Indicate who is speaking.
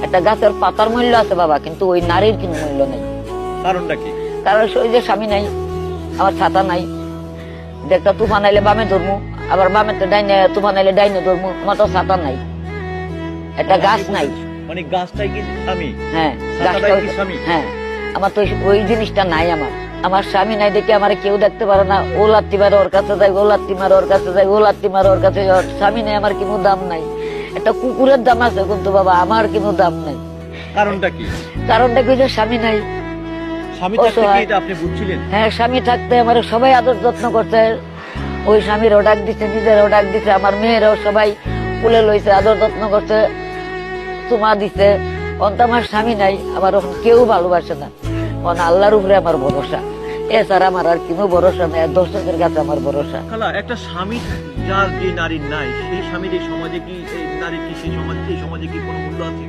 Speaker 1: একটা গাছের পাতার মূল্য আছে বাবা, কিন্তু ওই নারীর কোনো মূল্য নেই।
Speaker 2: কারণটা কি?
Speaker 1: কারণ ওই যে স্বামী নাই, আমার ছাতা নাই, একটা তুফান আইলে বামে ধরবো, আবার বামে ডাইনে তুফান আইলে ডাইনে ধরবো, আমার তো ছাতা নাই, একটা গাছ নাই।
Speaker 2: মানে গাছটাই কি স্বামী?
Speaker 1: হ্যাঁ,
Speaker 2: ছাতাটাই কি স্বামী?
Speaker 1: হ্যাঁ, আমার তো ওই জিনিসটা নাই। আমার স্বামী নাই দেখে আমার কেউ দেখতে পারে না। ও লাত্তি মারে ওর কাছে যাই, ও লাত্তি মারে ওর কাছে যাই, ও লাত্তি মারে ওর কাছে যাই। স্বামী নাই, আমার কোনো দাম নাই। একটা কুকুরের দাম আছে, কিন্তু বাবা আমার কোনো দাম নাই।
Speaker 2: কারণটা কি?
Speaker 1: কারণটা কি যে স্বামী নাই।
Speaker 2: স্বামী থাকতে কি এটা আপনি বুঝছিলেন?
Speaker 1: হ্যাঁ, স্বামী থাকতে আমার সবাই আদর যত্ন করছে। ওই স্বামীরও ডাক দিচ্ছে, নিজেরও ডাক দিচ্ছে, আমার মেয়েরাও সবাই কুলে লইছে, আদর যত্ন করছে, চুমা দিছে। অন্ত আমার স্বামী নাই, আমার কেউ ভালোবাসে না। আল্লাহর উপরে আমার ভরসা, এছাড়া আমার আর কোনো ভরসা নাই। দর্শকের কাছে আমার ভরসা।
Speaker 2: খালা, একটা স্বামী যার যে নারীর নাই, সেই স্বামীর এই সমাজে কি, এই নারীর কি, সেই সমাজে কি কোনো মূল্য আছে?